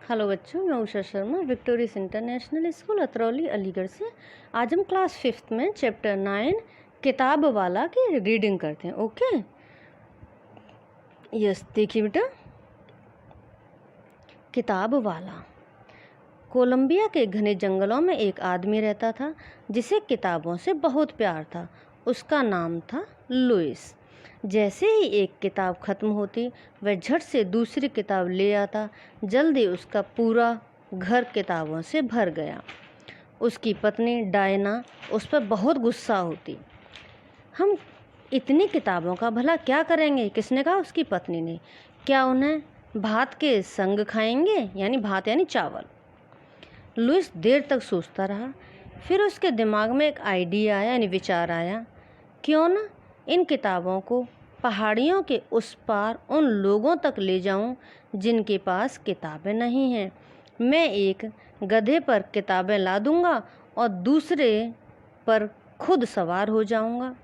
Hello बच्चों, मैं Usha Sharma Victorious International school Atrauli Aligarh से। आज हम क्लास 5th में चैप्टर 9 किताब वाला की रीडिंग करते हैं। ओके, यस, देखिए बेटा। किताब वाला। कोलंबिया के घने जंगलों में एक आदमी रहता था जिसे किताबों से बहुत प्यार था। उसका नाम था लुइस। जैसे ही एक किताब खत्म होती वह झट से दूसरी किताब ले आता। जल्दी उसका पूरा घर किताबों से भर गया। उसकी पत्नी डायना उस पर बहुत गुस्सा होती। हम इतनी किताबों का भला क्या करेंगे? किसने कहा? उसकी पत्नी ने। क्या उन्हें भात के संग खाएंगे? यानी भात यानी चावल। लुइस देर तक सोचता रहा। फिर उसके दिमाग में एक आइडिया आया, यानी विचार आया। क्यों ना इन किताबों को पहाड़ियों के उस पार उन लोगों तक ले जाऊं जिनके पास किताबें नहीं हैं। मैं एक गधे पर किताबें ला दूंगा और दूसरे पर खुद सवार हो जाऊंगा।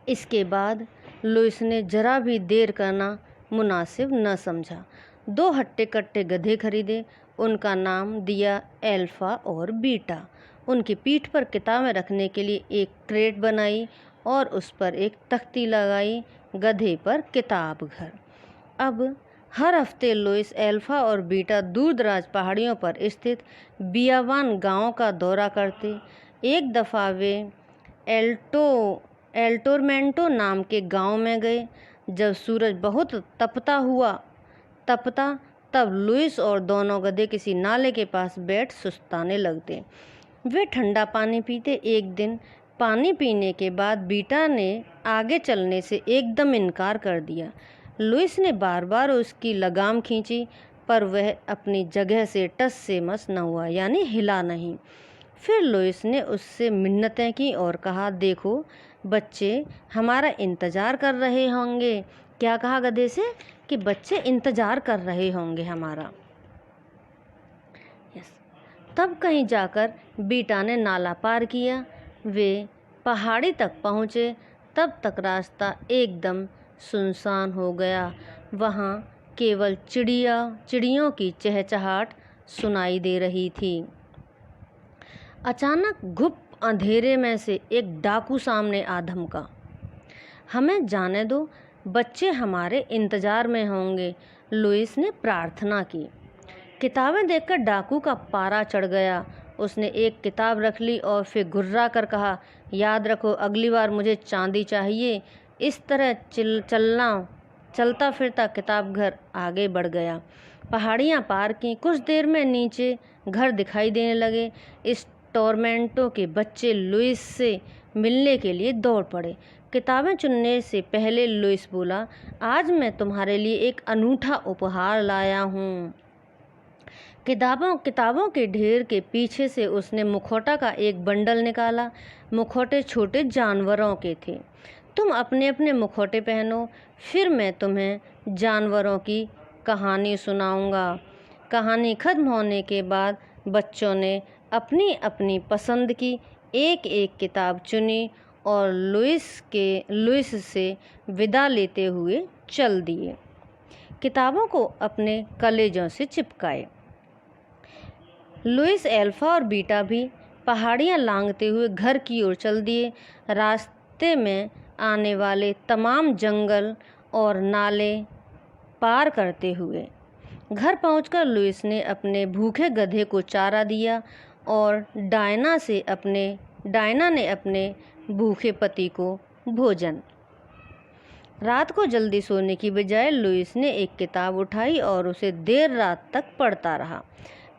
इसके बाद लुइस ने जरा भी देर करना मुनासिब न समझा। 2 हट्टे कट्टे गधे खरीदे। उनका नाम दिया एल्फा और बीटा। उनकी पीठ पर किताबें रखने के लिए एक क्रेट बनाई और उस पर एक तख्ती लगाई। गधे पर किताब घर। अब हर हफ्ते लुइस एल्फा और बीटा दूर दराज पहाड़ियों पर स्थित बियावान गांव का दौरा करते। एक दफ़ा वे एल्टोरमेंटो नाम के गांव में गए। जब सूरज बहुत तपता तब लुइस और दोनों गधे किसी नाले के पास बैठ सुस्ताने लगते। वे ठंडा पानी पीते। एक दिन पानी पीने के बाद बीटा ने आगे चलने से एकदम इनकार कर दिया। लुइस ने बार बार उसकी लगाम खींची पर वह अपनी जगह से टस से मस न हुआ, यानी हिला नहीं। फिर लुइस ने उससे मिन्नतें की और कहा, देखो बच्चे हमारा इंतज़ार कर रहे होंगे। क्या कहा गधे से? कि बच्चे इंतज़ार कर रहे होंगे हमारा। यस। तब कहीं जाकर बीटा ने नाला पार किया। वे पहाड़ी तक पहुँचे। तब तक रास्ता एकदम सुनसान हो गया। वहाँ केवल चिड़ियों की चहचहाट सुनाई दे रही थी। अचानक घुप अंधेरे में से एक डाकू सामने आ धमका। हमें जाने दो, बच्चे हमारे इंतज़ार में होंगे, लुइस ने प्रार्थना की। किताबें देखकर डाकू का पारा चढ़ गया। उसने एक किताब रख ली और फिर घुर्रा कर कहा, याद रखो अगली बार मुझे चांदी चाहिए। इस तरह चलता फिरता किताब घर आगे बढ़ गया। पहाड़ियाँ पार की। कुछ देर में नीचे घर दिखाई देने लगे। इस टोरमेंटो के बच्चे लुइस से मिलने के लिए दौड़ पड़े। किताबें चुनने से पहले लुइस बोला, आज मैं तुम्हारे लिए एक अनूठा उपहार लाया हूँ। किताबों के ढेर के पीछे से उसने मुखौटा का एक बंडल निकाला। मुखौटे छोटे जानवरों के थे। तुम अपने अपने मुखौटे पहनो, फिर मैं तुम्हें जानवरों की कहानी सुनाऊंगा। कहानी खत्म होने के बाद बच्चों ने अपनी अपनी पसंद की एक एक किताब चुनी और लुइस से विदा लेते हुए चल दिए। किताबों को अपने कलेजों से चिपकाए। लुइस, एल्फा और बीटा भी पहाड़ियाँ लांघते हुए घर की ओर चल दिए। रास्ते में आने वाले तमाम जंगल और नाले पार करते हुए घर पहुंचकर लुइस ने अपने भूखे गधे को चारा दिया और डायना ने अपने भूखे पति को भोजन। रात को जल्दी सोने की बजाय लुइस ने एक किताब उठाई और उसे देर रात तक पढ़ता रहा।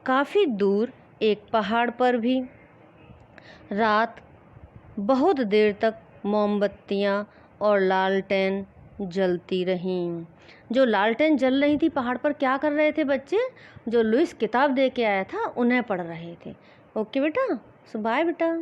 काफ़ी दूर एक पहाड़ पर भी रात बहुत देर तक मोमबत्तियाँ और लालटेन जलती रहीं। जो लालटेन जल रही थी पहाड़ पर, क्या कर रहे थे बच्चे? जो लुइस किताब दे के आया था उन्हें पढ़ रहे थे। ओके बेटा, सो बाय बेटा।